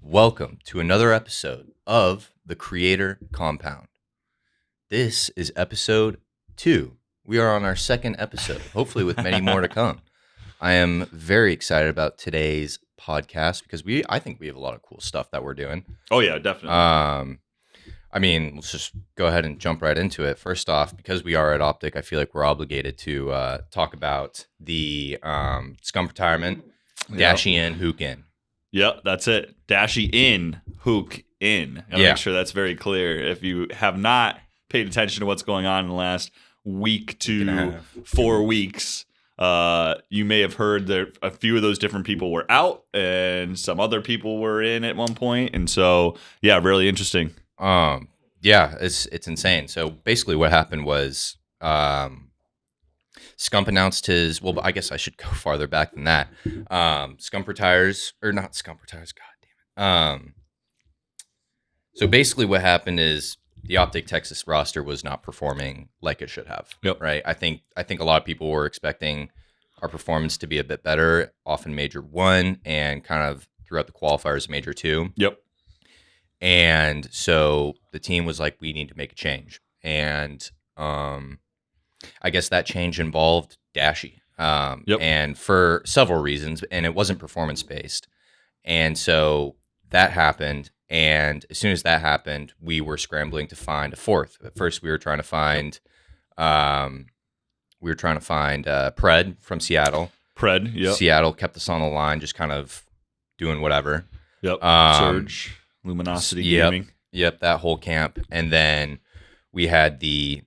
Welcome to another episode of The Creator Compound. This is episode 2. We are on our second episode, hopefully with many more to come. I am very excited about today's podcast because I think we have a lot of cool stuff that we're doing. Oh yeah, definitely. Let's just go ahead and jump right into it. First off, because we are at Optic, I feel like we're obligated to talk about the Scump retirement, Dashy in, Hook in. Yep, that's it. Dashy in, Hook in. Gotta make sure that's very clear. If you have not paid attention to what's going on in the last week to 4 weeks, you may have heard that a few of those different people were out and some other people were in at one point. And so, yeah, really interesting. It's insane. So basically what happened was Scump announced his, well, I guess I should go farther back than that. Scump retires, or not Scump retires, god damn it. So basically what happened is the Optic Texas roster was not performing like it should have. Yep. Right? I think a lot of people were expecting our performance to be a bit better, often Major 1 and kind of throughout the qualifiers Major 2. Yep. And so the team was like, we need to make a change. And I guess that change involved Dashy. And for several reasons, and it wasn't performance-based. And so that happened. And as soon as that happened, we were scrambling to find a fourth. At first, we were trying to find Pred from Seattle. Pred, yep. Seattle kept us on the line, just kind of doing whatever. Yep. Surge. Luminosity Gaming. Yep, that whole camp. And then we had the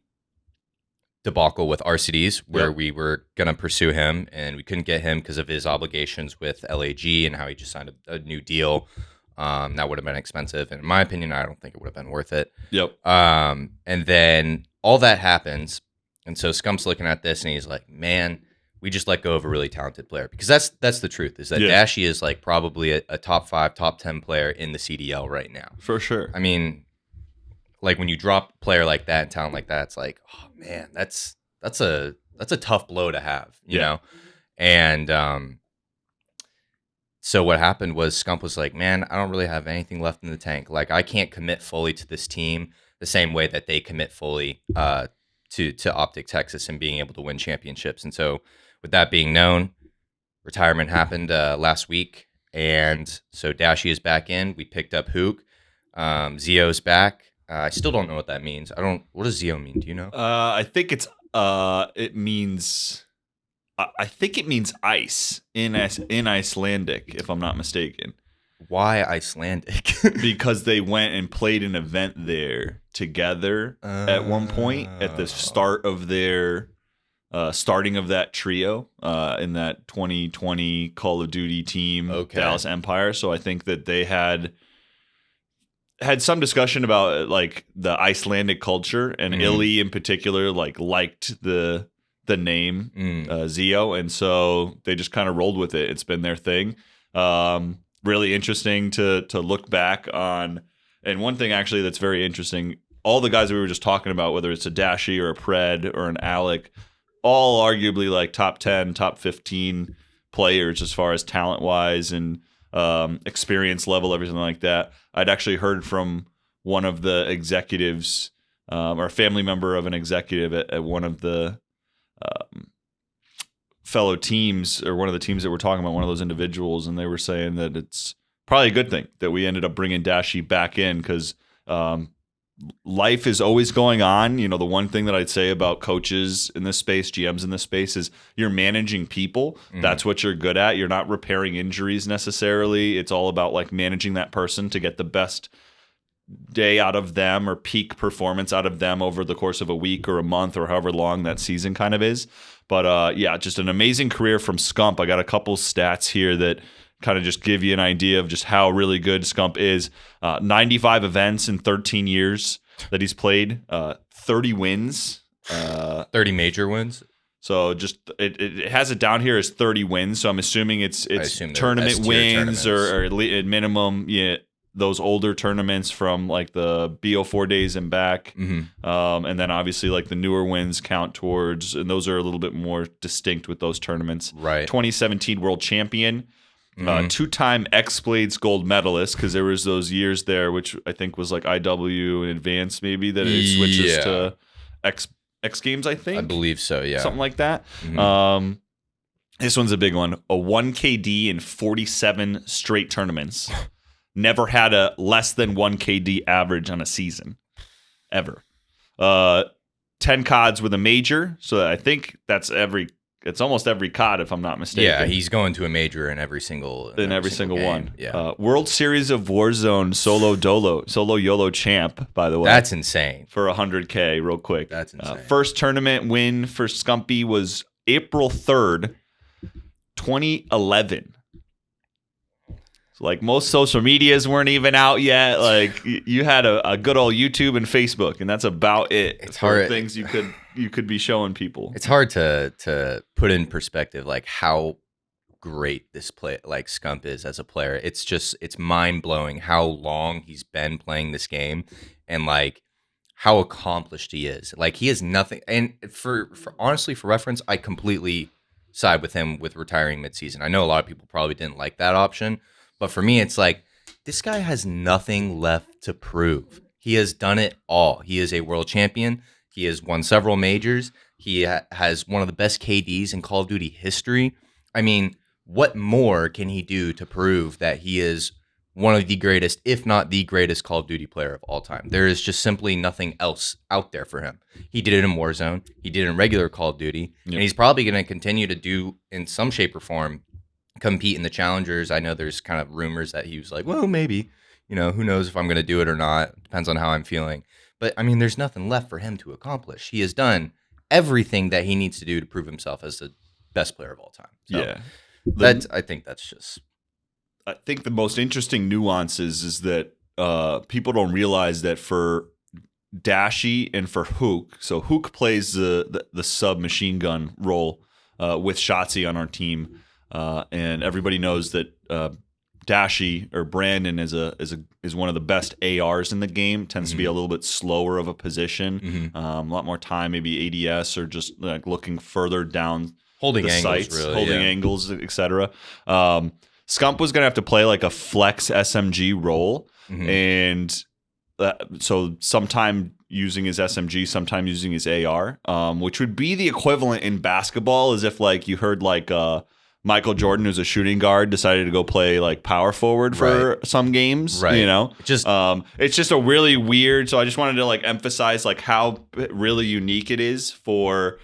debacle with RCDs where we were going to pursue him and we couldn't get him because of his obligations with LAG and how he just signed a new deal. That would have been expensive. And in my opinion, I don't think it would have been worth it. Yep. And then all that happens. And so Scump's looking at this and he's like, man, we just let go of a really talented player, because that's the truth, is that Dashy is like probably a top 5, top 10 player in the CDL right now. For sure. I mean, like when you drop a player like that and talent like that, it's like, oh man, that's a tough blow to have, you know? And so what happened was Scump was like, man, I don't really have anything left in the tank. Like I can't commit fully to this team the same way that they commit fully to Optic Texas and being able to win championships. And so with that being known, retirement happened last week. And so Dashy is back in. We picked up Hook. Zio's back. I still don't know what that means. What does Zio mean? Do you know? I think it means ice in Icelandic, if I'm not mistaken. Why Icelandic? Because they went and played an event there together at one point at the start of their starting of that trio in that 2020 Call of Duty team, Dallas Empire. So I think that they had some discussion about like the Icelandic culture, and Illy in particular liked the name Zio, and so they just kind of rolled with it. It's been their thing. Really interesting to look back on. And one thing actually that's very interesting, all the guys that we were just talking about, whether it's a Dashy or a Pred or an Alec, all arguably like top 10, top 15 players as far as talent-wise and experience level, everything like that. I'd actually heard from one of the executives or a family member of an executive at one of the fellow teams, or one of the teams that we're talking about, one of those individuals, and they were saying that it's probably a good thing that we ended up bringing Dashy back in, because life is always going on. You know, the one thing that I'd say about coaches in this space, GMs in this space, is you're managing people. That's what you're good at. You're not repairing injuries necessarily. It's all about like managing that person to get the best day out of them or peak performance out of them over the course of a week or a month or however long that season kind of is. But just an amazing career from Scump. I got a couple stats here that kind of just give you an idea of just how really good Scump is. 95 events in 13 years that he's played, 30 wins. 30 major wins. So just it has it down here as 30 wins. So I'm assuming it's tournament wins or at minimum, those older tournaments from like the BO4 days and back. And then obviously like the newer wins count towards, and those are a little bit more distinct with those tournaments. Right. 2017 world champion. 2-time X-Blades gold medalist, because there was those years there, which I think was like IW and Advanced maybe, that it switches to X Games, I think. I believe so, yeah. Something like that. This one's a big one. A 1KD in 47 straight tournaments. Never had a less than 1KD average on a season. Ever. 10 CODs with a major. So I think it's almost every COD, if I'm not mistaken. Yeah, he's going to a major in every single one. Yeah. World Series of Warzone solo YOLO champ, by the way. That's insane. For 100K, real quick. That's insane. First tournament win for Scumpy was April 3rd, 2011. So like most social medias weren't even out yet. Like you had a good old YouTube and Facebook, and that's about it. It's hard things you could be showing people. It's hard to put in perspective like how great this Scump is as a player. It's mind blowing how long he's been playing this game and like how accomplished he is. Like he has nothing. And for honestly, for reference, I completely side with him with retiring midseason. I know a lot of people probably didn't like that option, but for me, it's like this guy has nothing left to prove. He has done it all. He is a world champion. He has won several majors. He has one of the best KDs in Call of Duty history. I mean, what more can he do to prove that he is one of the greatest, if not the greatest Call of Duty player of all time? There is just simply nothing else out there for him. He did it in Warzone. He did it in regular Call of Duty. Yep. And he's probably going to continue to do, in some shape or form, compete in the challengers. I know there's kind of rumors that he was like, well, maybe, who knows if I'm going to do it or not. Depends on how I'm feeling. But I mean, there's nothing left for him to accomplish. He has done everything that he needs to do to prove himself as the best player of all time. So I think the most interesting nuances is that people don't realize that for Dashy and for Hook. So Hook plays the submachine gun role with Shotzi on our team, and everybody knows that Dashy or Brandon is one of the best ARs in the game. Tends to be a little bit slower of a position, a lot more time, maybe ADS or just like looking further down holding the angles, sights, really, holding angles, etc. Scump was going to have to play like a flex SMG role, and so sometime using his SMG, sometime using his AR, which would be the equivalent in basketball as if like you heard like Michael Jordan, who's a shooting guard, decided to go play like power forward for some games, right? It's just a really weird. So I just wanted to like emphasize like how really unique it is for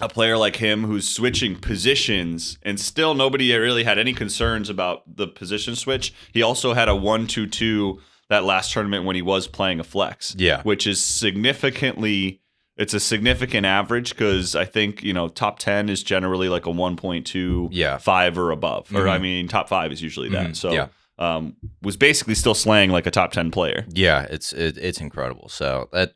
a player like him who's switching positions, and still nobody really had any concerns about the position switch. He also had a 1-2-2 that last tournament when he was playing a flex, which is significantly. It's a significant average because I think, top 10 is generally like a 1.2, 5 or above. Or I mean, top 5 is usually that. So was basically still slaying like a top 10 player. Yeah, it's incredible. So that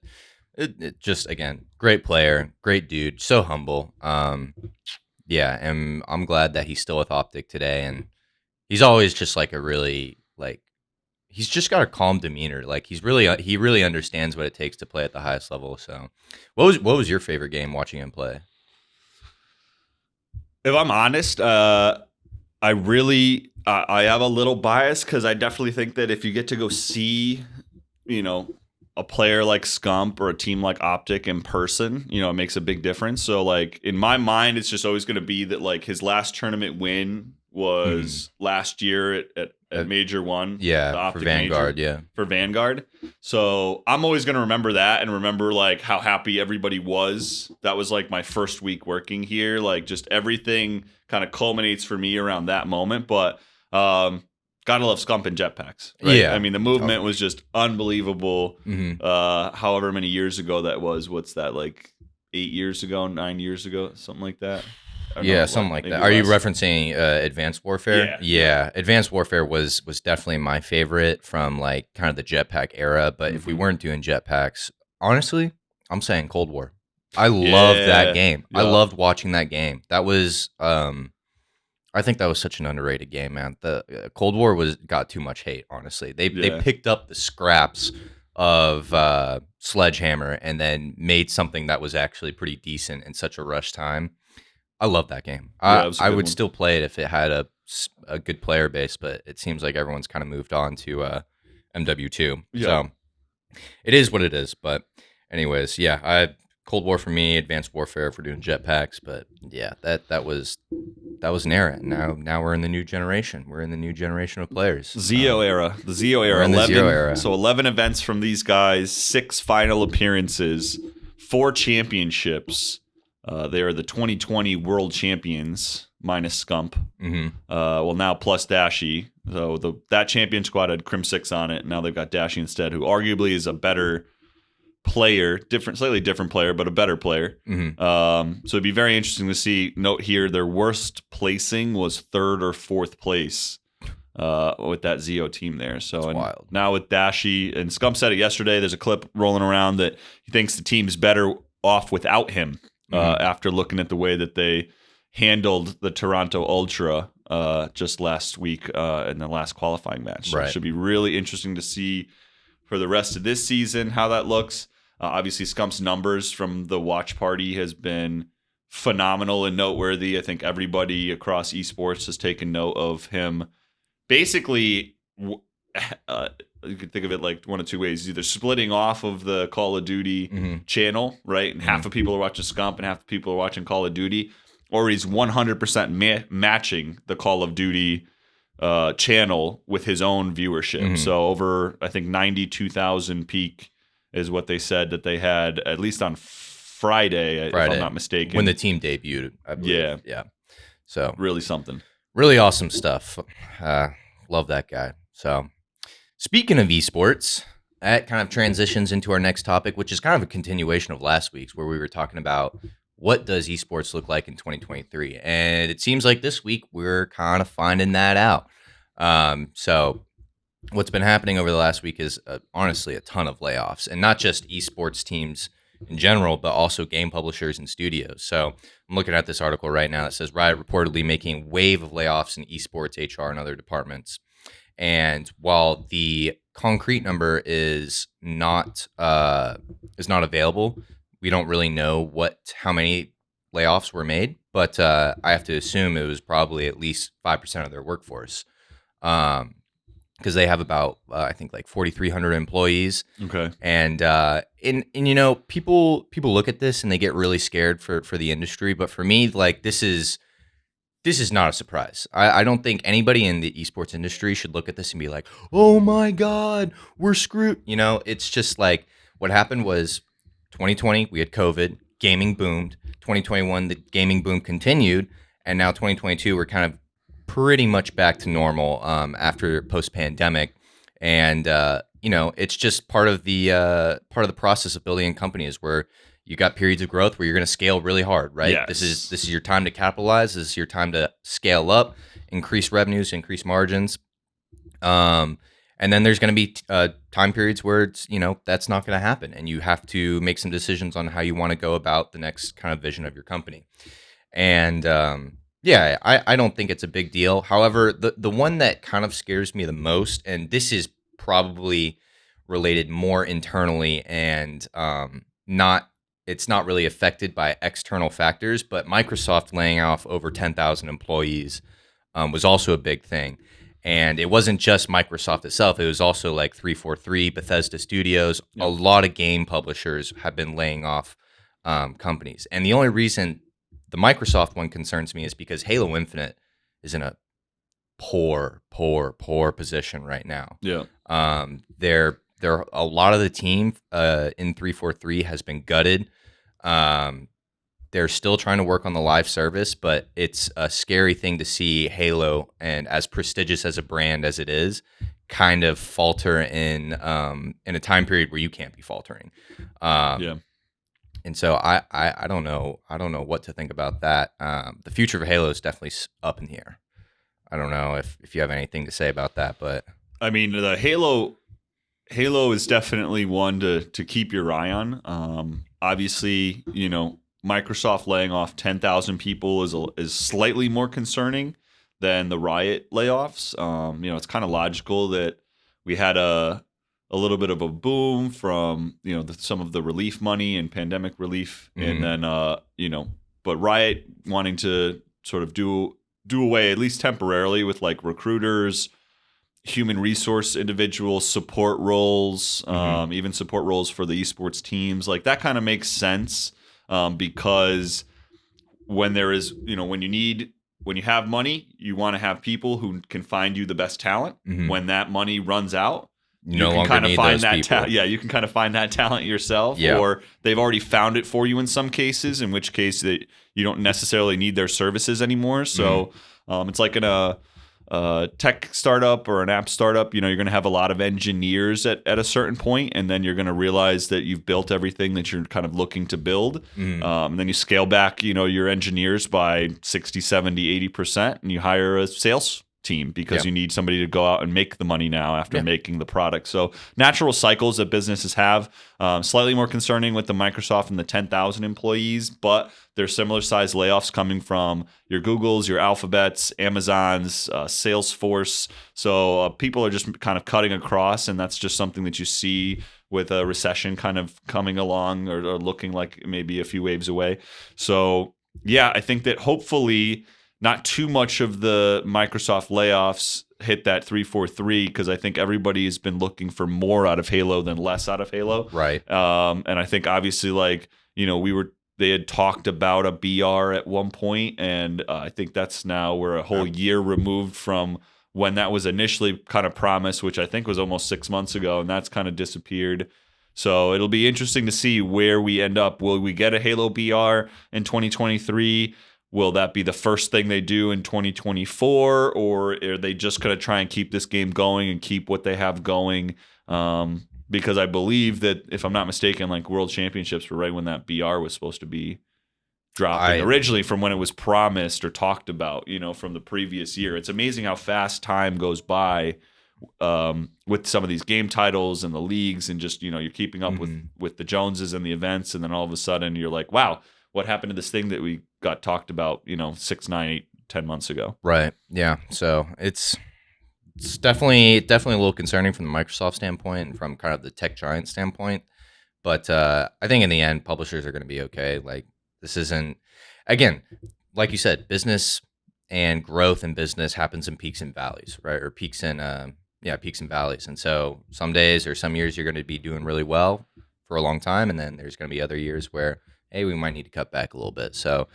it just, again, great player, great dude, so humble. And I'm glad that he's still with Optic today. And he's always just like a really like, he's just got a calm demeanor. Like he really understands what it takes to play at the highest level. So what was your favorite game watching him play? If I'm honest, I have a little bias because I definitely think that if you get to go see, a player like Scump or a team like Optic in person, it makes a big difference. So like in my mind, it's just always going to be that like his last tournament win was last year at Major 1. Yeah, for Vanguard, major, for Vanguard. So I'm always going to remember that and remember like how happy everybody was. That was like my first week working here. Like just everything kind of culminates for me around that moment. But gotta love Scump and jetpacks. Right? Yeah. I mean, the movement was just unbelievable. However many years ago that was. What's that, like 8 years ago, 9 years ago, something like that? Yeah, something like that. Are you referencing Advanced Warfare? Yeah. Advanced Warfare was definitely my favorite from like kind of the jetpack era. But if we weren't doing jetpacks, honestly, I'm saying Cold War. I loved that game. I loved watching that game. That was, I think that was such an underrated game, man. The Cold War got too much hate. Honestly, they picked up the scraps of Sledgehammer and then made something that was actually pretty decent in such a rush time. I love that game. I would still play it if it had a a good player base, but it seems like everyone's kind of moved on to MW2. Yeah. So it is what it is. But anyways, yeah, Cold War for me, Advanced Warfare for doing jetpacks. But yeah, that was an era. Now we're in the new generation. We're in the new generation of players. Zeo era. The Zeo era. We're in the 11, Zero era. So 11 events from these guys, 6 final appearances, 4 championships. They are the 2020 world champions minus Scump. Mm-hmm. Well, now plus Dashy. So that champion squad had Crim 6 on it. Now they've got Dashy instead, who arguably is a better player, slightly different player, but a better player. Mm-hmm. So it'd be very interesting to see. Note here, their worst placing was 3rd or 4th place with that Zeo team there. So wild. Now with Dashy, and Scump said it yesterday, there's a clip rolling around that he thinks the team's better off without him after looking at the way that they handled the Toronto Ultra just last week in the last qualifying match. So It should be really interesting to see for the rest of this season how that looks. Obviously, Scump's numbers from the watch party has been phenomenal and noteworthy. I think everybody across esports has taken note of him. Basically, you could think of it like one of two ways: either splitting off of the Call of Duty channel, right, and half of people are watching Scump and half the people are watching Call of Duty, or he's 100% matching the Call of Duty channel with his own viewership. So over, I think 92,000 peak is what they said that they had, at least on Friday, if I'm not mistaken. When the team debuted, I believe. Yeah. So really something. Really awesome stuff. Love that guy. So speaking of esports, that kind of transitions into our next topic, which is kind of a continuation of last week's, where we were talking about what does esports look like in 2023. And it seems like this week we're kind of finding that out. So what's been happening over the last week is honestly a ton of layoffs, and not just esports teams in general, but also game publishers and studios. So I'm looking at this article right now that says Riot reportedly making a wave of layoffs in esports, HR, and other departments. And while the concrete number is not available, we don't really know how many layoffs were made. But I have to assume it was probably at least 5% of their workforce. Because they have about I think like 4,300 employees. Okay. And you know, people look at this and they get really scared for the industry. But for me, like this is not a surprise. I don't think anybody in the esports industry should look at this and be like, oh my God, we're screwed. You know, it's just like what happened was 2020, we had COVID, gaming boomed. 2021, the gaming boom continued. And now 2022, we're kind of pretty much back to normal after post-pandemic, and you know, it's just part of the process of building a company is where you got periods of growth where you're going to scale really hard, right? Yes. This is your time to capitalize. This is your time to scale up, increase revenues, increase margins, and then there's going to be time periods where it's, you know, that's not going to happen, and you have to make some decisions on how you want to go about the next kind of vision of your company, and yeah, I don't think it's a big deal. However, the one that kind of scares me the most, and this is probably related more internally and it's not really affected by external factors, but Microsoft laying off over 10,000 employees was also a big thing. And it wasn't just Microsoft itself. It was also like 343, Bethesda Studios. Yep. A lot of game publishers have been laying off companies. And the only reason the Microsoft one concerns me is because Halo Infinite is in a poor position right now. Yeah. They're a lot of the team in 343 has been gutted. They're still trying to work on the live service, but it's a scary thing to see Halo, and as prestigious as a brand as it is, kind of falter in a time period where you can't be faltering. Yeah. And so I don't know what to think about that. The future of Halo is definitely up in the air. I don't know if you have anything to say about that, but I mean, the Halo is definitely one to keep your eye on. Obviously, you know, Microsoft laying off 10,000 people is slightly more concerning than the Riot layoffs. You know, it's kind of logical that we had a little bit of a boom from, you know, some of the relief money and pandemic relief, and then you know, but Riot wanting to sort of do do away, at least temporarily, with like recruiters, human resource individuals, support roles, even support roles for the esports teams. Like that kind of makes sense because when there is, when you have money, you want to have people who can find you the best talent. When that money runs out, you no longer need find those that people. you can kind of find that talent yourself, or they've already found it for you in some cases, in which case that you don't necessarily need their services anymore. So it's like in a tech startup or an app startup, you're going to have a lot of engineers at a certain point, and then you're going to realize that you've built everything that you're kind of looking to build. And then you scale back, your engineers by 60, 70, 80%, and you hire a sales team because you need somebody to go out and make the money now after making the product. So natural cycles that businesses have, slightly more concerning with the Microsoft and the 10,000 employees, but there's similar size layoffs coming from your Googles, your Alphabets, Amazons, Salesforce. So people are just kind of cutting across, and that's just something that you see with a recession kind of coming along or looking like maybe a few waves away. So yeah, I think that hopefully not too much of the Microsoft layoffs hit that 343, because I think everybody has been looking for more out of Halo than less out of Halo. Right. And I think obviously, like, they had talked about a BR at one point, and I think that's now we're a whole year removed from when that was initially kind of promised, which I think was almost 6 months ago, and that's kind of disappeared. So it'll be interesting to see where we end up. Will we get a Halo BR in 2023? Will that be the first thing they do in 2024, or are they just going to try and keep this game going and keep what they have going? Because I believe that, if I'm not mistaken, like World Championships were right when that BR was supposed to be dropping originally from when it was promised or talked about, from the previous year. It's amazing how fast time goes by with some of these game titles and the leagues, and just, you're keeping up with the Joneses and the events, and then all of a sudden you're like, wow, what happened to this thing that we got talked about, 6, 9, 8, 10 months ago? Right. Yeah. So it's definitely a little concerning from the Microsoft standpoint and from kind of the tech giant standpoint. But I think in the end, publishers are going to be okay. Like, this isn't, again, like you said, business and growth in business happens in peaks and valleys, right? Or peaks and valleys. And so some days or some years you're going to be doing really well for a long time, and then there's going to be other years where, hey, we might need to cut back a little bit. So,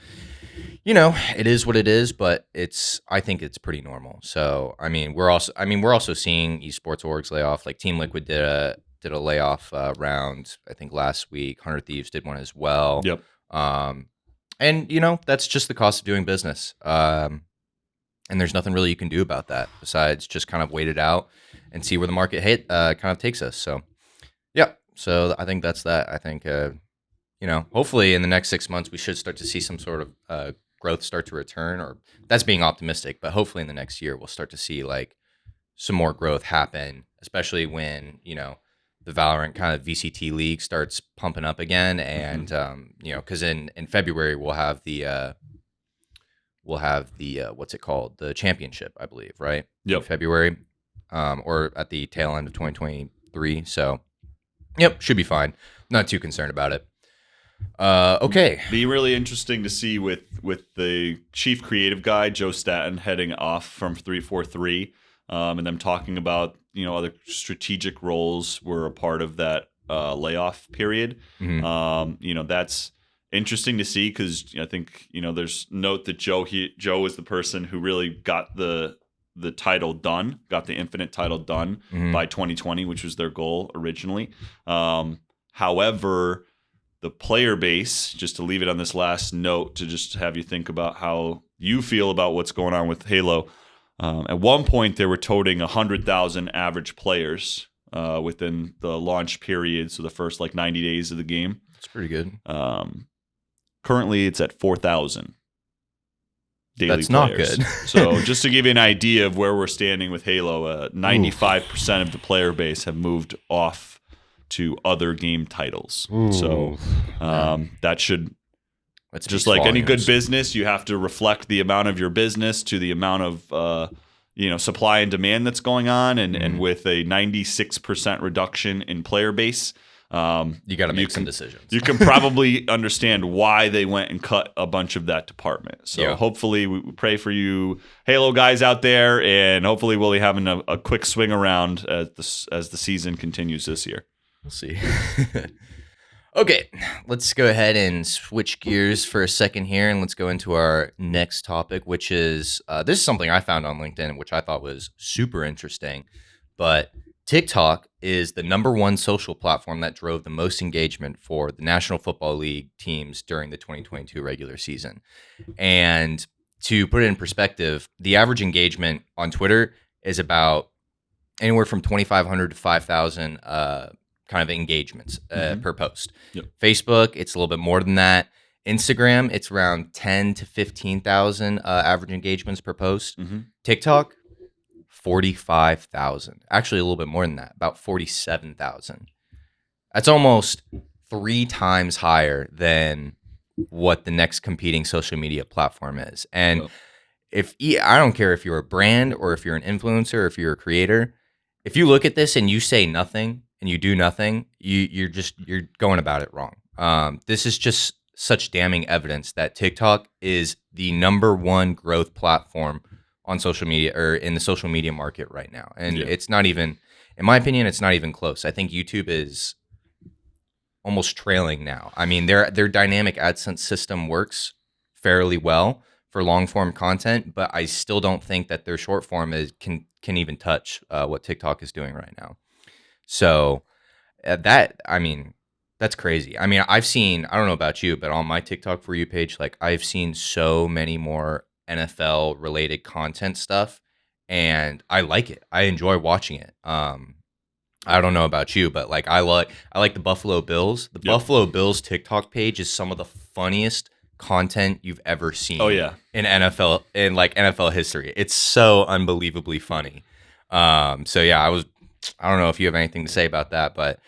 it is what it is, but I think it's pretty normal. So, we're also seeing esports orgs lay off. Like Team Liquid did a layoff round, I think last week. 100 Thieves did one as well. Yep. And that's just the cost of doing business. And there's nothing really you can do about that besides just kind of wait it out and see where the market kind of takes us. So, yeah. So I think that's that. I think, hopefully in the next 6 months, we should start to see some sort of growth start to return, or that's being optimistic, but hopefully in the next year, we'll start to see like some more growth happen, especially when, the Valorant kind of VCT league starts pumping up again. And, because in February, we'll have the what's it called? The championship, I believe, right? Yep. In February, or at the tail end of 2023. So, yep, should be fine. Not too concerned about it. Okay. Be really interesting to see with the chief creative guy, Joe Staten, heading off from 343, and them talking about, other strategic roles were a part of that layoff period. That's interesting to see, because I think, there's note that Joe was the person who really got the title done, got the Infinite title done by 2020, which was their goal originally. However, the player base, just to leave it on this last note, to just have you think about how you feel about what's going on with Halo. At one point, they were toting 100,000 average players within the launch period, so the first 90 days of the game. That's pretty good. Currently, it's at 4,000 daily That's players. not good. So just to give you an idea of where we're standing with Halo, 95% of the player base have moved off to other game titles. Ooh. So that should, that's just like any good business, you have to reflect the amount of your business to the amount of supply and demand that's going on. And with a 96% reduction in player base, You got to make some decisions. You can probably understand why they went and cut a bunch of that department. So hopefully we pray for you Halo guys out there, and hopefully we'll be having a quick swing around as the season continues this year. We'll see. Okay, let's go ahead and switch gears for a second here, and let's go into our next topic, which is this is something I found on LinkedIn, which I thought was super interesting. But TikTok is the number one social platform that drove the most engagement for the National Football League teams during the 2022 regular season. And to put it in perspective, the average engagement on Twitter is about anywhere from 2,500 to 5,000 kind of engagements per post. Yep. Facebook, it's a little bit more than that. Instagram, it's around 10 to 15,000 average engagements per post. TikTok, 45,000. Actually, a little bit more than that, about 47,000. That's almost 3 times higher than what the next competing social media platform is. And I don't care if you're a brand or if you're an influencer or if you're a creator, if you look at this and you say nothing and you do nothing, you're going about it wrong. This is just such damning evidence that TikTok is the number one growth platform on social media or in the social media market right now. And it's not even, in my opinion, it's not even close. I think YouTube is almost trailing now. I mean, their dynamic AdSense system works fairly well for long form content, but I still don't think that their short form can even touch what TikTok is doing right now. So that's crazy. I mean, I don't know about you, but on my TikTok For You page, like I've seen so many more NFL related content stuff, and I like it. I enjoy watching it. I don't know about you, but like I like the Buffalo Bills. The Buffalo Bills TikTok page is some of the funniest content you've ever seen. In NFL history. It's so unbelievably funny. So yeah, I don't know if you have anything to say about that, but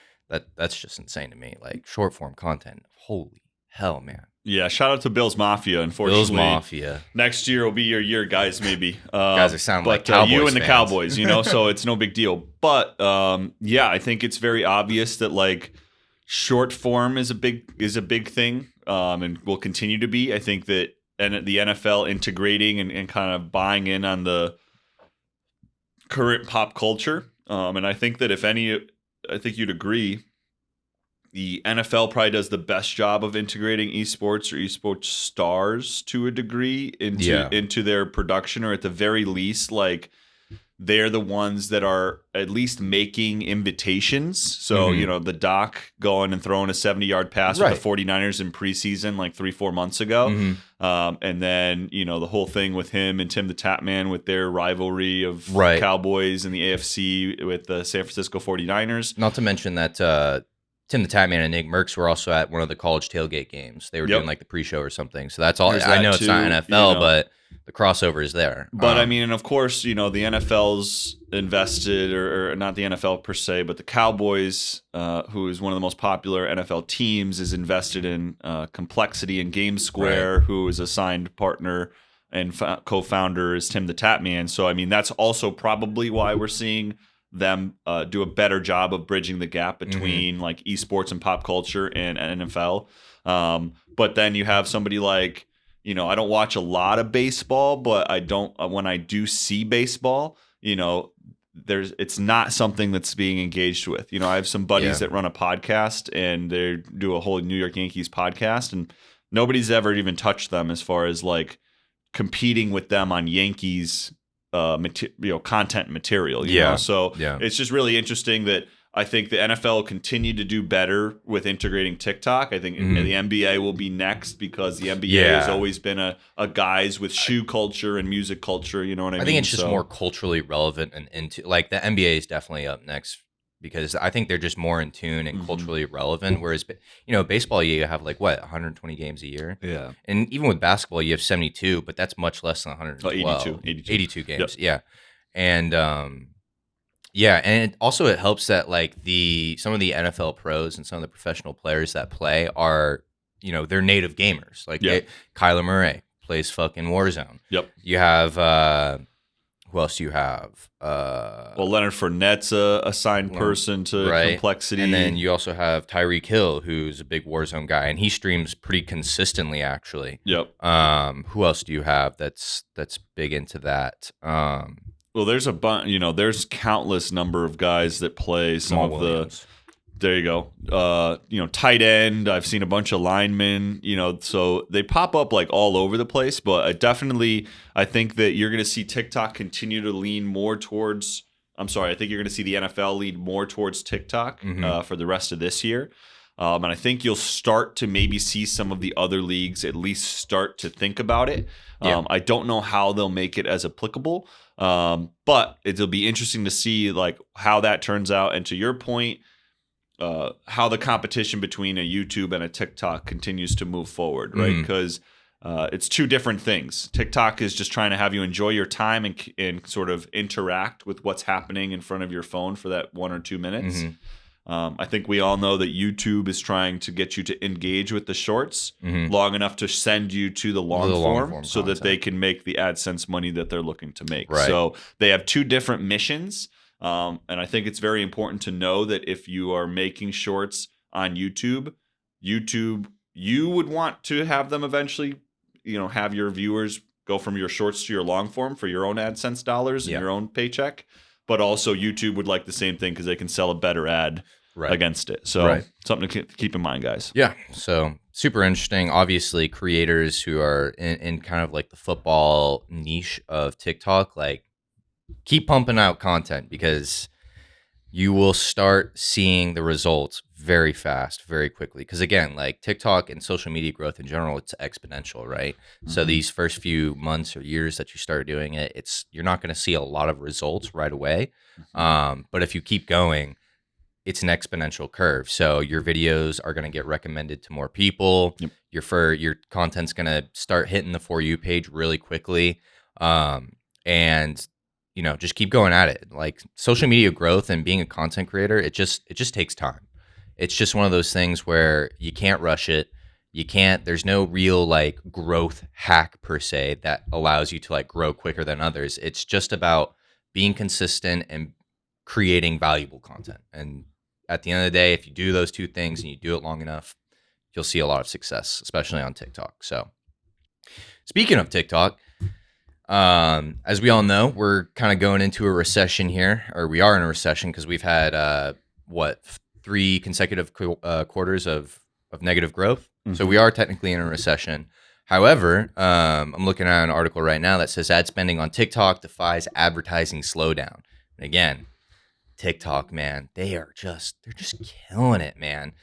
that's just insane to me. Like short form content. Holy hell, man. Yeah, shout out to Bills Mafia. Unfortunately, Bills Mafia. Next year will be your year, guys. Maybe guys are sounding like Cowboys you and the fans. Cowboys, so it's no big deal. But yeah, I think it's very obvious that like short form is a big thing, and will continue to be. I think that the NFL integrating and kind of buying in on the current pop culture, and I think that I think you'd agree. The NFL probably does the best job of integrating esports or esports stars to a degree into their production, or at the very least, like they're the ones that are at least making invitations. So, the Doc going and throwing a 70-yard pass with the 49ers in preseason like 3-4 months ago. And then, the whole thing with him and Tim the Tatman with their rivalry of Cowboys and the AFC with the San Francisco 49ers. Not to mention that Tim the Tatman and Nick Merckx were also at one of the college tailgate games. They were doing like the pre-show or something. So that's all. I know it's not NFL, but the crossover is there. But I mean, and of course, the NFL's invested, or not the NFL per se, but the Cowboys, who is one of the most popular NFL teams, is invested in Complexity and Game Square, who is a signed partner and co-founder is Tim the Tatman. So I mean, that's also probably why we're seeing them do a better job of bridging the gap between like esports and pop culture and NFL. But then you have somebody like, I don't watch a lot of baseball, but when I do see baseball, it's not something that's being engaged with. I have some buddies that run a podcast and they do a whole New York Yankees podcast, and nobody's ever even touched them as far as like competing with them on Yankees content material. You know? So it's just really interesting that I think the NFL continue to do better with integrating TikTok. I think the NBA will be next, because the NBA has always been a guys with shoe culture and music culture. You know what I mean? I think it's just more culturally relevant and into like the NBA is definitely up next, because I think they're just more in tune and culturally relevant. Whereas, baseball, you have like 120 games a year. Yeah. And even with basketball, you have 72, but that's much less than 112. 82 games. Yep. Yeah. And, and it helps that like some of the NFL pros and some of the professional players that play are, they're native gamers. Like Kyler Murray plays fucking Warzone. Yep. You have, Who else do you have? Well, Leonard Fournette's a signed person to right. Complexity. And then you also have Tyreek Hill, who's a big Warzone guy, and he streams pretty consistently, actually. Yep. Who else do you have that's big into that? Well, there's a bunch. There's countless number of guys that play some Jamal of Williams. There you go. Tight end. I've seen a bunch of linemen. So they pop up like all over the place. But I think that you're going to see TikTok continue to lean more towards. I'm sorry. I think you're going to see the NFL lean more towards TikTok for the rest of this year. And I think you'll start to maybe see some of the other leagues at least start to think about it. Yeah. I don't know how they'll make it as applicable, but it'll be interesting to see like how that turns out. And to your point, how the competition between a YouTube and a TikTok continues to move forward, right? Because it's two different things. TikTok is just trying to have you enjoy your time and sort of interact with what's happening in front of your phone for that 1 or 2 minutes. I think we all know that YouTube is trying to get you to engage with the shorts long enough to send you to the long form so that they can make the AdSense money that they're looking to make. Right. So they have two different missions. And I think it's very important to know that if you are making shorts on YouTube, you would want to have them eventually, have your viewers go from your shorts to your long form for your own AdSense dollars and your own paycheck. But also YouTube would like the same thing because they can sell a better ad against it. So something to keep in mind, guys. Yeah. So super interesting. Obviously, creators who are in kind of like the football niche of TikTok, like keep pumping out content because you will start seeing the results very fast, very quickly. Because again, like TikTok and social media growth in general, it's exponential, right? So these first few months or years that you start doing it, you're not going to see a lot of results right away. But if you keep going, it's an exponential curve. So your videos are going to get recommended to more people. Your content's going to start hitting the For You page really quickly. And just keep going at it. Like social media growth and being a content creator, it just takes time. It's just one of those things where you can't rush it. There's no real like growth hack per se that allows you to like grow quicker than others. It's just about being consistent and creating valuable content. And at the end of the day, if you do those two things and you do it long enough, you'll see a lot of success, especially on TikTok. So speaking of TikTok, as we all know, we're kind of going into a recession here, or we are in a recession because we've had 3 consecutive quarters of negative growth. So we are technically in a recession. However, I'm looking at an article right now that says ad spending on TikTok defies advertising slowdown. And again, TikTok, man, they're just killing it, man.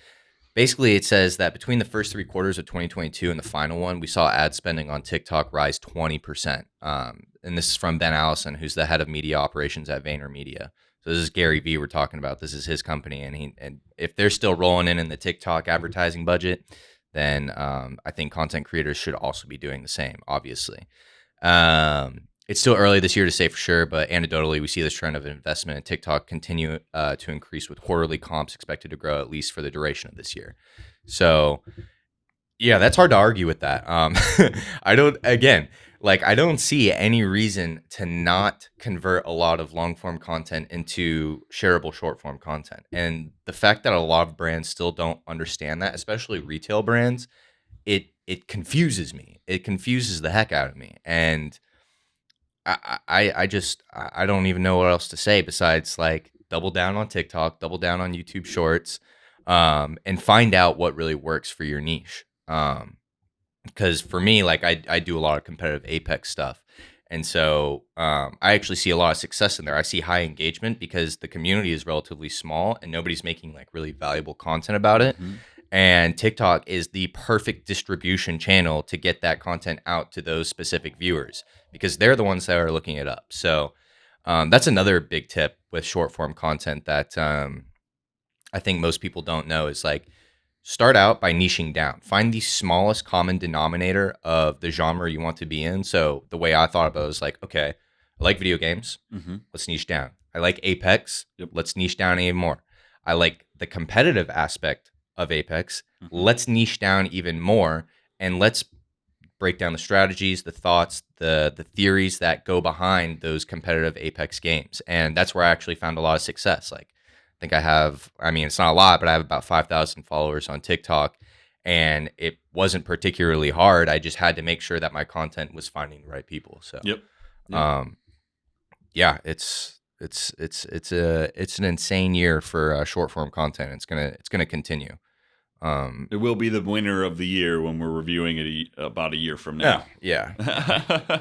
Basically, it says that between the first 3 quarters of 2022 and the final one, we saw ad spending on TikTok rise 20%. And this is from Ben Allison, who's the head of media operations at VaynerMedia. So this is Gary Vee we're talking about. This is his company, and if they're still rolling in the TikTok advertising budget, then I think content creators should also be doing the same. Obviously, it's still early this year to say for sure, but anecdotally, we see this trend of investment in TikTok continue to increase, with quarterly comps expected to grow at least for the duration of this year. So, yeah, that's hard to argue with that. I don't see any reason to not convert a lot of long form content into shareable short form content. And the fact that a lot of brands still don't understand that, especially retail brands, it confuses me. It confuses the heck out of me. And I don't even know what else to say besides like double down on TikTok, double down on YouTube Shorts, and find out what really works for your niche. Because for me, like I do a lot of competitive Apex stuff, and so I actually see a lot of success in there. I see high engagement because the community is relatively small and nobody's making like really valuable content about it. And TikTok is the perfect distribution channel to get that content out to those specific viewers because they're the ones that are looking it up. So that's another big tip with short form content that I think most people don't know is like start out by niching down. Find the smallest common denominator of the genre you want to be in. So the way I thought about it was like, okay, I like video games. Let's niche down. I like Apex. Let's niche down even more. I like the competitive aspect of Apex. Let's niche down even more and let's break down the strategies, the thoughts, the theories that go behind those competitive Apex games. And that's where I actually found a lot of success. Like, I think I mean, it's not a lot, but I have about 5,000 followers on TikTok, and it wasn't particularly hard. I just had to make sure that my content was finding the right people. So, yeah, it's an insane year for short form content. It's gonna continue. It will be the winner of the year when we're reviewing it about a year from now. Yeah.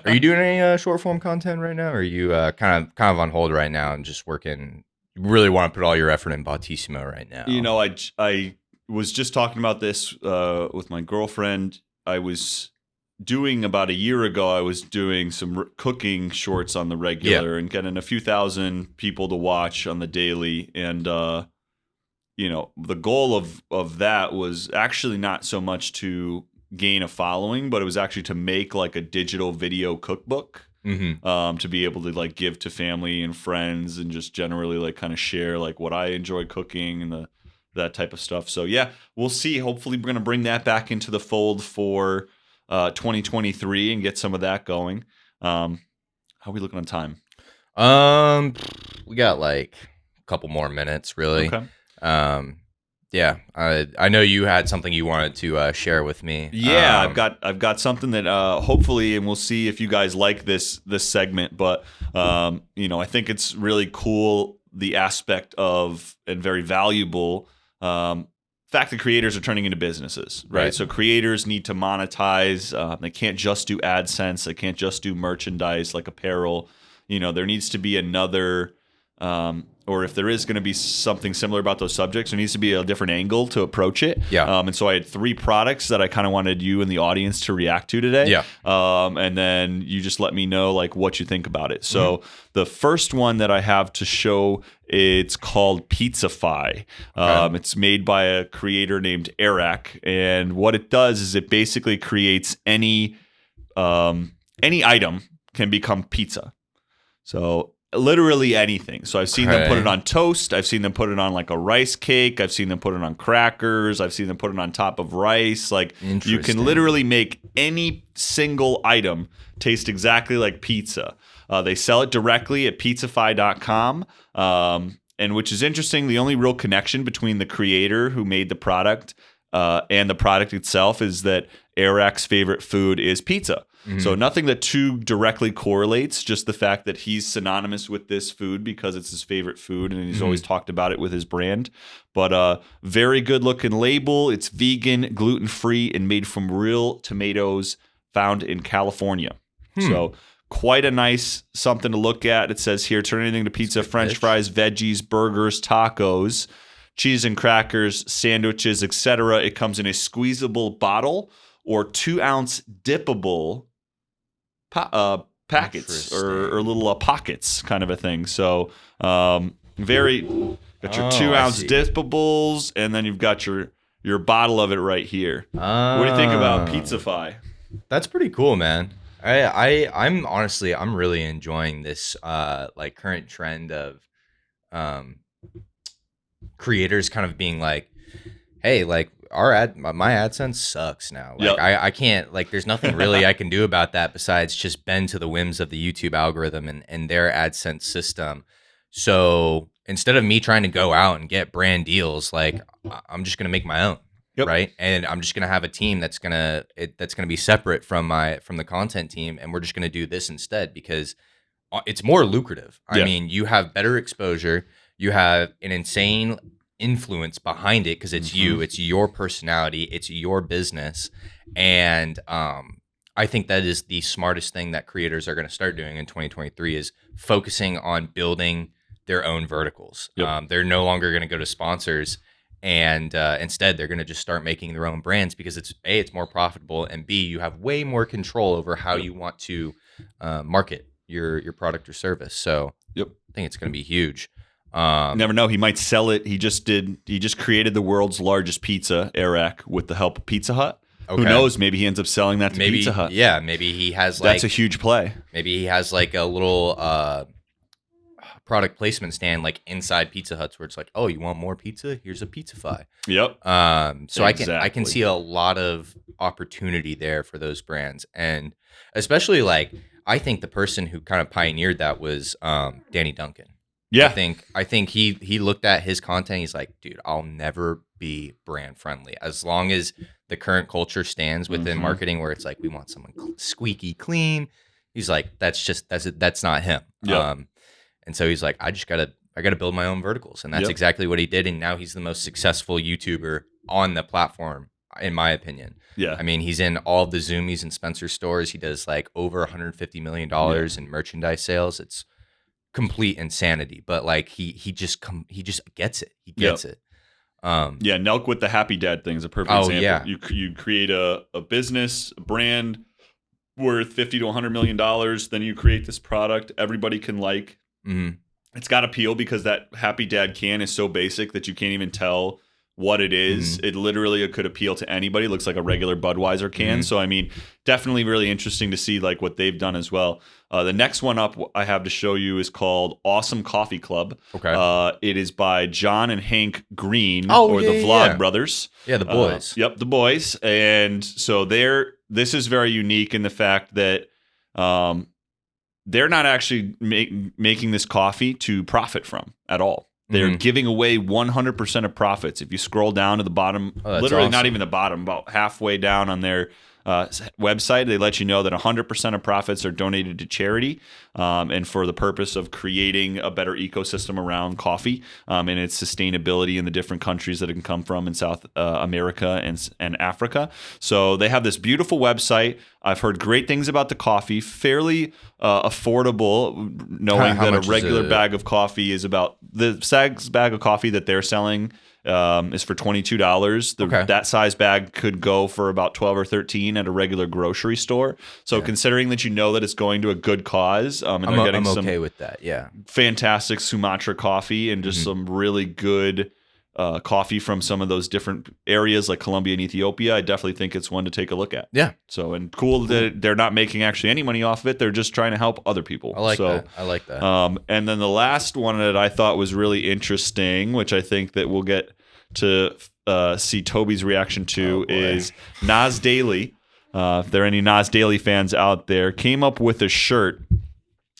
Are you doing any short form content right now? Or are you kind of on hold right now and just working? You really want to put all your effort in Botisimo right now? You know, I was just talking about this with my girlfriend. I was doing about a year ago. I was doing some cooking shorts on the regular and getting a few thousand people to watch on the daily, and you know, the goal of that was actually not so much to gain a following, but it was actually to make like a digital video cookbook to be able to like give to family and friends and just generally like kind of share like what I enjoy cooking and that type of stuff. So yeah, we'll see. Hopefully we're going to bring that back into the fold for 2023 and get some of that going. How are we looking on time? We got like a couple more minutes, really. Okay. Yeah, I know you had something you wanted to share with me. Yeah, I've got something that hopefully, and we'll see if you guys like this segment. But you know, I think it's really cool, the aspect of, and very valuable fact that creators are turning into businesses, right? So creators need to monetize. They can't just do AdSense. They can't just do merchandise like apparel. You know, there needs to be another. Or if there is going to be something similar about those subjects, there needs to be a different angle to approach it. Yeah. And so I had 3 products that I kind of wanted you and the audience to react to today. Yeah. And then you just let me know like what you think about it. So the first one that I have to show, it's called Pizzafy. It's made by a creator named Eric, and what it does is it basically creates any item can become pizza. So literally anything. So I've seen them put it on toast. I've seen them put it on like a rice cake. I've seen them put it on crackers. I've seen them put it on top of rice. Like you can literally make any single item taste exactly like pizza. They sell it directly at pizzafy.com. And which is interesting, the only real connection between the creator who made the product and the product itself is that Eric's favorite food is pizza. So nothing that too directly correlates, just the fact that he's synonymous with this food because it's his favorite food and he's always talked about it with his brand. But very good looking label. It's vegan, gluten-free, and made from real tomatoes found in California. So quite a nice something to look at. It says here, turn anything to pizza, French fries, veggies, burgers, tacos, cheese and crackers, sandwiches, etc. It comes in a squeezable bottle or 2-ounce dippable packets or little pockets kind of a thing. So very got your 2-ounce dippables, and then you've got your bottle of it right here. What do you think about Pizzafy? That's pretty cool, man. I'm honestly, I'm really enjoying this like current trend of creators kind of being like, hey, like my AdSense sucks now. Like I can't, like, there's nothing really I can do about that besides just bend to the whims of the YouTube algorithm and their AdSense system. So instead of me trying to go out and get brand deals, like I'm just gonna make my own. Right. And I'm just gonna have a team that's gonna be separate from the content team, and we're just gonna do this instead because it's more lucrative. I mean, you have better exposure, you have an insane influence behind it because it's you, it's your personality, it's your business. And I think that is the smartest thing that creators are going to start doing in 2023 is focusing on building their own verticals. They're no longer going to go to sponsors, and instead they're going to just start making their own brands because it's A, it's more profitable, and B, you have way more control over how you want to market your product or service. So I think it's going to be huge. Never know. He might sell it. He just created the world's largest pizza, Eric, with the help of Pizza Hut. Who knows? Maybe he ends up selling that to Pizza Hut. Yeah, maybe he has like... That's a huge play. Maybe he has like a little product placement stand like inside Pizza Huts where it's like, oh, you want more pizza? Here's a Pizzafy. Yep. So I can see a lot of opportunity there for those brands. And especially like, I think the person who kind of pioneered that was Danny Duncan. Yeah. I think he looked at his content. He's like, dude, I'll never be brand friendly as long as the current culture stands within marketing, where it's like we want someone squeaky clean. He's like, that's not him. Yep. And so he's like, I gotta build my own verticals, and that's exactly what he did. And now he's the most successful YouTuber on the platform, in my opinion. Yeah. I mean, he's in all of the Zoomies and Spencer stores. He does like over $150 million in merchandise sales. It's complete insanity, but like he just gets it. He gets it. Nelk with the Happy Dad thing is a perfect example. Yeah. You create a business, a brand worth $50 to $100 million, then you create this product everybody can like. It's got appeal because that Happy Dad can is so basic that you can't even tell what it is. It literally could appeal to anybody. It looks like a regular Budweiser can. So I mean, definitely really interesting to see like what they've done as well. The next one up I have to show you is called Awesome Coffee Club. Okay. It is by John and Hank Green, the Vlog Brothers. Yeah, the boys. Yep, the boys. And so this is very unique in the fact that they're not actually making this coffee to profit from at all. They're giving away 100% of profits. If you scroll down to the bottom, literally awesome. Not even the bottom, about halfway down on their website, they let you know that 100% of profits are donated to charity and for the purpose of creating a better ecosystem around coffee and its sustainability in the different countries that it can come from in South America and Africa. So they have this beautiful website. I've heard great things about the coffee, fairly affordable, knowing that a regular bag of coffee is about the Sag's bag of coffee that they're selling is for $22. That size bag could go for about $12 or $13 at a regular grocery store. So considering that you know that it's going to a good cause, and they're getting I'm okay with that. Yeah, fantastic Sumatra coffee and just some really good coffee from some of those different areas like Colombia and Ethiopia. I definitely think it's one to take a look at. Yeah. So, and cool that they're not making actually any money off of it. They're just trying to help other people. I like that. And then the last one that I thought was really interesting, which I think that we'll get to see Toby's reaction to, is Nas Daily. If there are any Nas Daily fans out there, came up with a shirt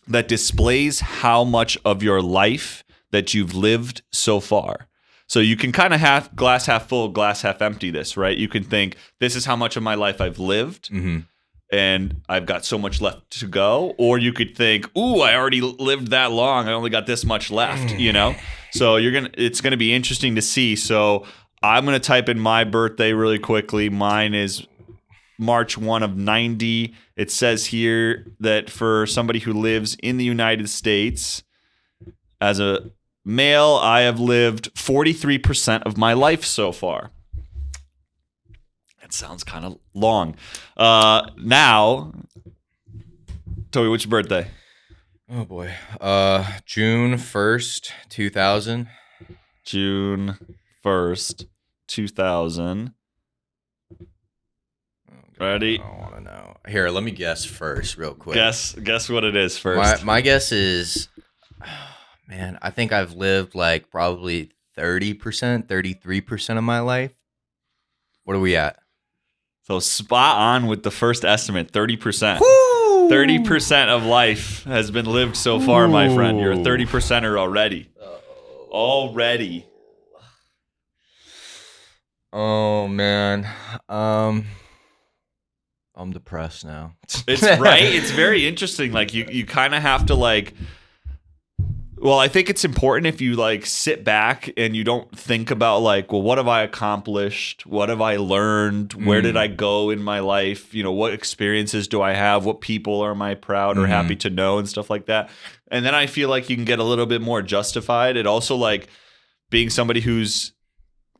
that displays how much of your life that you've lived so far. So you can kind of glass half full, glass half empty this, right? You can think, this is how much of my life I've lived, and I've got so much left to go. Or you could think, ooh, I already lived that long. I only got this much left, you know? So it's gonna be interesting to see. So I'm gonna type in my birthday really quickly. Mine is March 1 of 90. It says here that for somebody who lives in the United States, as a male, I have lived 43% of my life so far. That sounds kind of long. Now, Toby, what's your birthday? Oh boy. June 1st, 2000. June 1st, 2000. Ready? I don't want to know. Here, let me guess first real quick. Guess what it is first. My guess is, man, I think I've lived like probably 30%, 33% of my life. What are we at? So spot on with the first estimate, 30%. Woo! 30% of life has been lived so far, my friend. You're a 30%er already. Already. Oh, man. I'm depressed now. It's right. It's very interesting. Like you kind of have to like. Well, I think it's important if you like sit back and you don't think about like, well, what have I accomplished? What have I learned? Where did I go in my life? You know, what experiences do I have? What people am I proud or happy to know and stuff like that? And then I feel like you can get a little bit more justified. It also like being somebody who's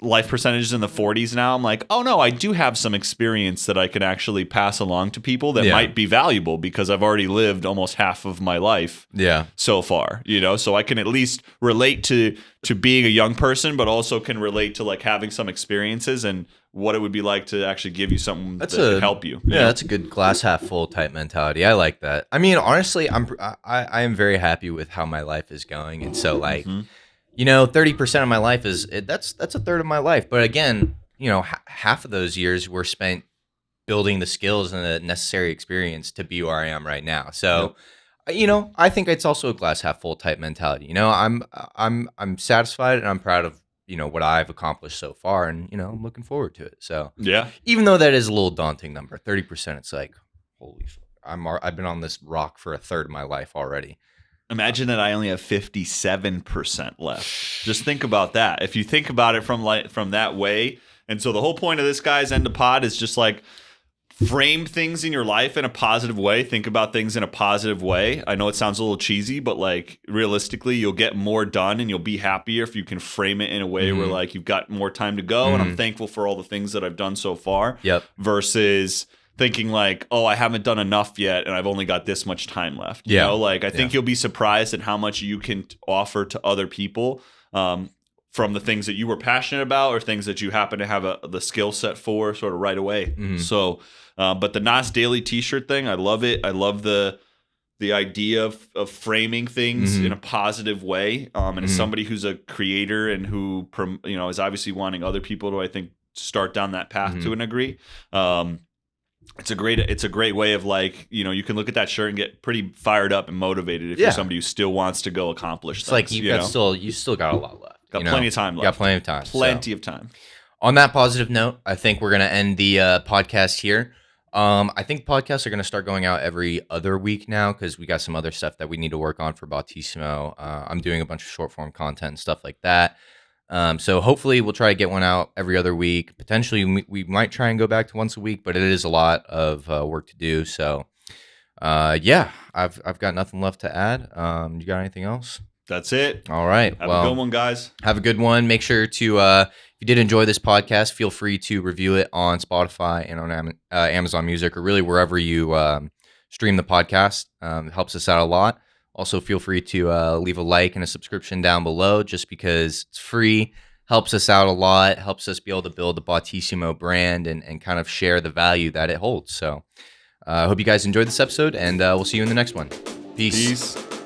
life percentages in the 40s now, I'm like, oh no, I do have some experience that I can actually pass along to people that might be valuable because I've already lived almost half of my life so far, you know, so I can at least relate to being a young person, but also can relate to like having some experiences and what it would be like to actually give you something that can help you. Yeah, that's a good glass half full type mentality. I like that. I mean, honestly, I am very happy with how my life is going. And so like, you know, 30% of my life that's a third of my life. But again, you know, half of those years were spent building the skills and the necessary experience to be where I am right now. So, I think it's also a glass half full type mentality. I'm satisfied and I'm proud of what I've accomplished so far, and I'm looking forward to it. So even though that is a little daunting number, 30%, it's like, holy fuck, I've been on this rock for a third of my life already. Imagine that I only have 57% left. Just think about that. If you think about it from that way, and so the whole point of this guy's end of pod is just like frame things in your life in a positive way. Think about things in a positive way. I know it sounds a little cheesy, but like realistically, you'll get more done and you'll be happier if you can frame it in a way where like you've got more time to go. And I'm thankful for all the things that I've done so far. Versus thinking like, oh, I haven't done enough yet and I've only got this much time left. You know, like I think you'll be surprised at how much you can offer to other people from the things that you were passionate about or things that you happen to have the skill set for sort of right away. So, but the Nas Daily t-shirt thing, I love it. I love the idea of framing things in a positive way. And as somebody who's a creator and who, is obviously wanting other people to, I think, start down that path to a degree. It's a great way of like, you can look at that shirt and get pretty fired up and motivated if you're somebody who still wants to go accomplish it's things. Like you still got a lot left. Got plenty of time left. Got plenty of time. Plenty of time. On that positive note, I think we're going to end the podcast here. I think podcasts are going to start going out every other week now because we got some other stuff that we need to work on for Botisimo. I'm doing a bunch of short form content and stuff like that. So hopefully we'll try to get one out every other week. Potentially we might try and go back to once a week, but it is a lot of work to do. So I've got nothing left to add. You got anything else? That's it. All right. Have a good one, guys. Have a good one. Make sure to, if you did enjoy this podcast, feel free to review it on Spotify and on Amazon Music or really wherever you stream the podcast. It helps us out a lot. Also, feel free to leave a like and a subscription down below just because it's free. Helps us out a lot. Helps us be able to build the Botisimo brand and kind of share the value that it holds. So I hope you guys enjoyed this episode, and we'll see you in the next one. Peace.